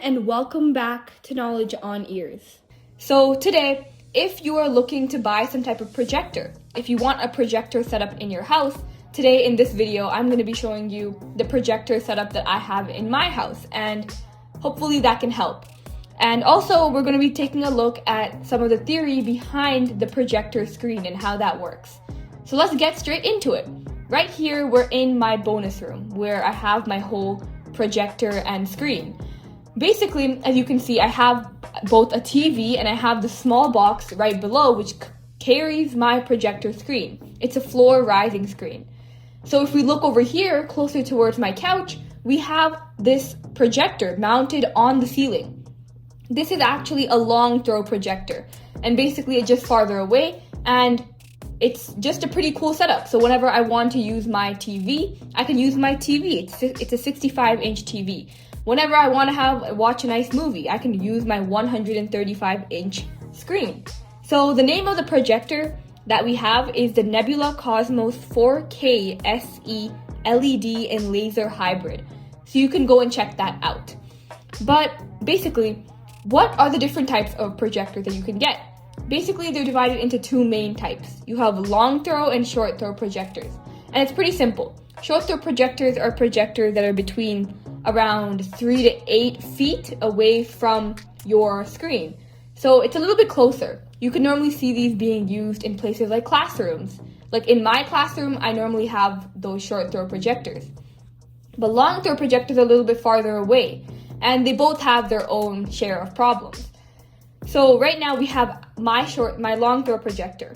and welcome back to Knowledge on Ears. So today, if you are looking to buy some type of projector, if you want a projector setup in your house, today in this video, I'm going to be showing you the projector setup that I have in my house, and hopefully that can help. And also, we're going to be taking a look at some of the theory behind the projector screen and how that works. So let's get straight into it. Right here, we're in my bonus room where I have my whole projector and screen. Basically, as you can see, I have both a TV and I have the small box right below which carries my projector screen. It's a floor rising screen. So if we look over here closer towards my couch, we have this projector mounted on the ceiling. This is actually a long throw projector, and basically it's just farther away, and it's just a pretty cool setup. So whenever I want to use my TV, I can use my TV. It's a 65-inch TV. Whenever I want to watch a nice movie, I can use my 135-inch screen. So the name of the projector that we have is the Nebula Cosmos 4K SE LED and laser hybrid. So you can go and check that out. But basically, what are the different types of projectors that you can get? Basically, they're divided into two main types. You have long throw and short throw projectors. And it's pretty simple. Short throw projectors are projectors that are between around 3 to 8 feet away from your screen. So it's a little bit closer. You can normally see these being used in places like classrooms. Like in my classroom, I normally have those short throw projectors. But long throw projectors are a little bit farther away, and they both have their own share of problems. So right now we have my long throw projector.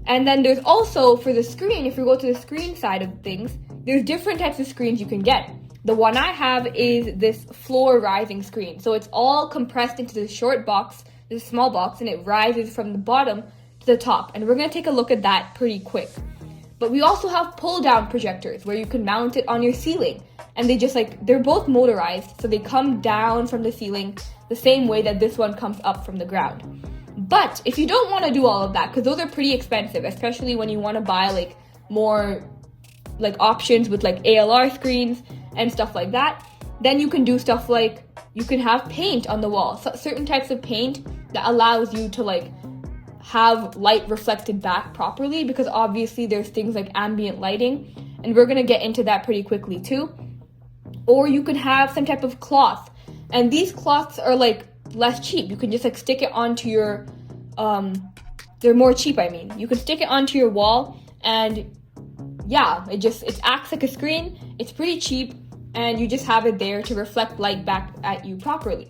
And then there's also, for the screen, if you go to the screen side of things, there's different types of screens you can get. The one I have is this floor rising screen. So it's all compressed into this short box, this small box, and it rises from the bottom to the top. And we're going to take a look at that pretty quick. But we also have pull down projectors where you can mount it on your ceiling. And they're both motorized, so they come down from the ceiling the same way that this one comes up from the ground. But if you don't want to do all of that, because those are pretty expensive, especially when you want to buy more options with ALR screens and stuff like that, then you can do stuff like you can have paint on the wall. So certain types of paint that allows you to have light reflected back properly, because obviously there's things like ambient lighting, and we're going to get into that pretty quickly too. Or you could have some type of cloth, and these cloths are less cheap. You can just stick it onto your they're more cheap. You can stick it onto your wall, and yeah, it acts like a screen. It's pretty cheap, and you just have it there to reflect light back at you properly.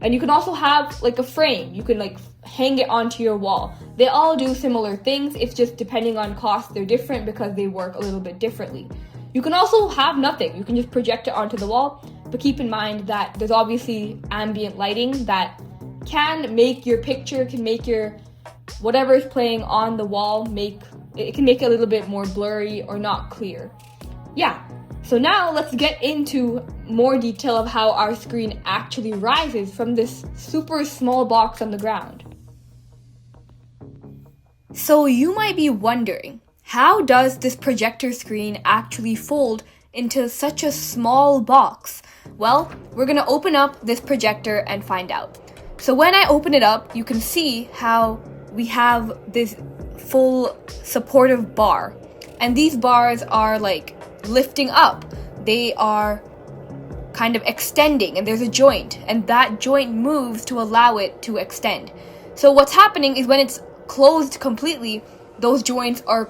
And you can also have a frame. You can hang it onto your wall. They all do similar things. It's just depending on cost, they're different because they work a little bit differently. You can also have nothing. You can just project it onto the wall, but keep in mind that there's obviously ambient lighting that can make your picture, can make your whatever is playing on the wall, it can make it a little bit more blurry or not clear. Yeah, so now let's get into more detail of how our screen actually rises from this super small box on the ground. So you might be wondering, how does this projector screen actually fold into such a small box? Well, we're going to open up this projector and find out. So when I open it up, you can see how we have this full supportive bar. And these bars are lifting up. They are kind of extending, and there's a joint, and that joint moves to allow it to extend. So what's happening is when it's closed completely, those joints are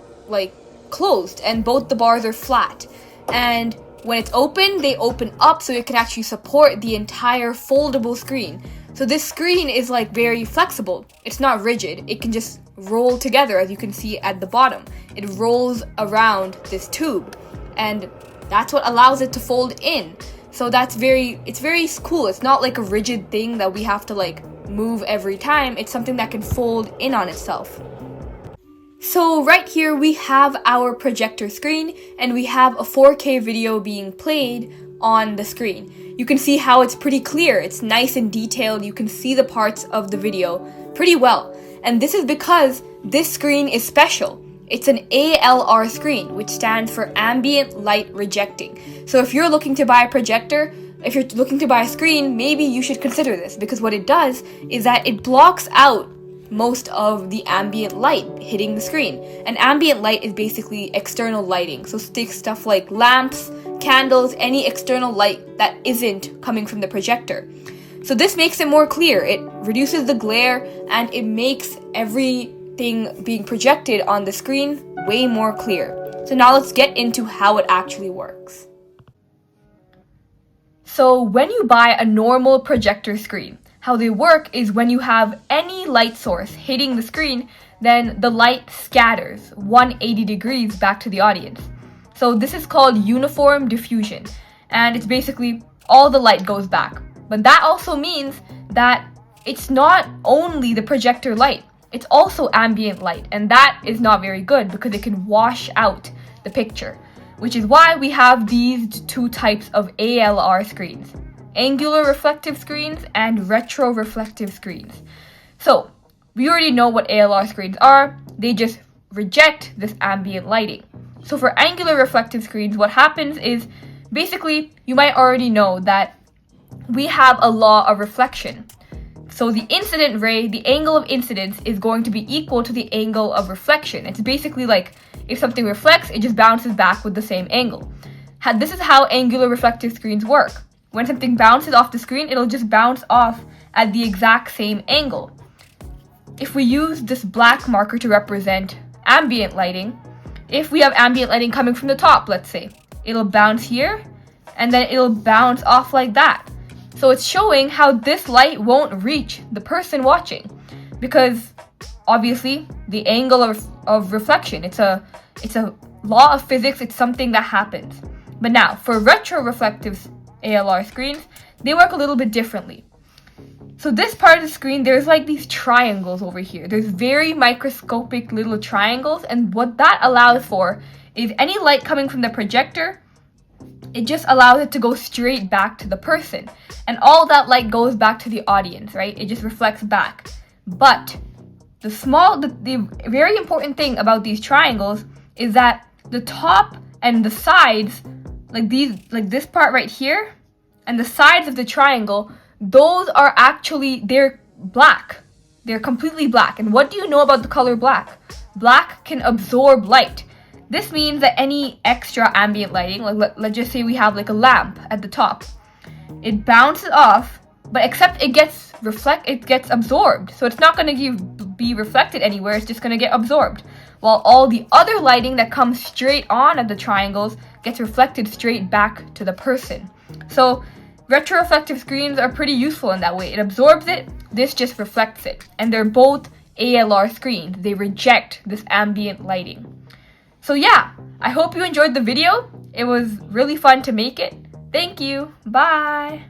closed, and both the bars are flat. And when it's open, they open up so it can actually support the entire foldable screen. So this screen is very flexible. It's not rigid. It can just roll together, as you can see at the bottom. It rolls around this tube, and that's what allows it to fold in. So it's very cool. It's not a rigid thing that we have to move every time. It's something that can fold in on itself. So right here we have our projector screen, and we have a 4K video being played on the screen. You can see how it's pretty clear. It's nice and detailed. You can see the parts of the video pretty well. And this is because this screen is special. It's an ALR screen, which stands for Ambient Light Rejecting. So if you're looking to buy a projector, if you're looking to buy a screen, maybe you should consider this, because what it does is that it blocks out most of the ambient light hitting the screen. And ambient light is basically external lighting. So take stuff like lamps, candles, any external light that isn't coming from the projector. So this makes it more clear. It reduces the glare and it makes everything being projected on the screen way more clear. So now let's get into how it actually works. So when you buy a normal projector screen, how they work is when you have any light source hitting the screen, then the light scatters 180 degrees back to the audience. So this is called uniform diffusion, and it's basically all the light goes back. But that also means that it's not only the projector light, it's also ambient light, and that is not very good because it can wash out the picture, which is why we have these two types of ALR screens: angular reflective screens and retroreflective screens. So we already know what ALR screens are. They just reject this ambient lighting. So for angular reflective screens, what happens is basically you might already know that we have a law of reflection. So the incident ray, the angle of incidence, is going to be equal to the angle of reflection. It's basically like if something reflects, it just bounces back with the same angle. This is how angular reflective screens work. When something bounces off the screen, it'll just bounce off at the exact same angle. If we use this black marker to represent ambient lighting, if we have ambient lighting coming from the top, let's say, it'll bounce here, and then it'll bounce off like that. So it's showing how this light won't reach the person watching, because obviously the angle of reflection, it's a law of physics, it's something that happens. But now for retroreflective ALR screens, they work a little bit differently. So this part of the screen, there's like these triangles over here. There's very microscopic little triangles, and what that allows for is any light coming from the projector, it just allows it to go straight back to the person. And all that light goes back to the audience, right? It just reflects back. But the very important thing about these triangles is that the top and the sides, like this part right here, and the sides of the triangle, those are actually, they're black. They're completely black. And what do you know about the color black? Black can absorb light. This means that any extra ambient lighting, like let's just say we have like a lamp at the top, it bounces off, but except it gets absorbed. So it's not going to be reflected anywhere, it's just going to get absorbed. While all the other lighting that comes straight on at the triangles gets reflected straight back to the person. So retroreflective screens are pretty useful in that way. It absorbs it, this just reflects it. And they're both ALR screens. They reject this ambient lighting. So yeah, I hope you enjoyed the video. It was really fun to make it. Thank you. Bye.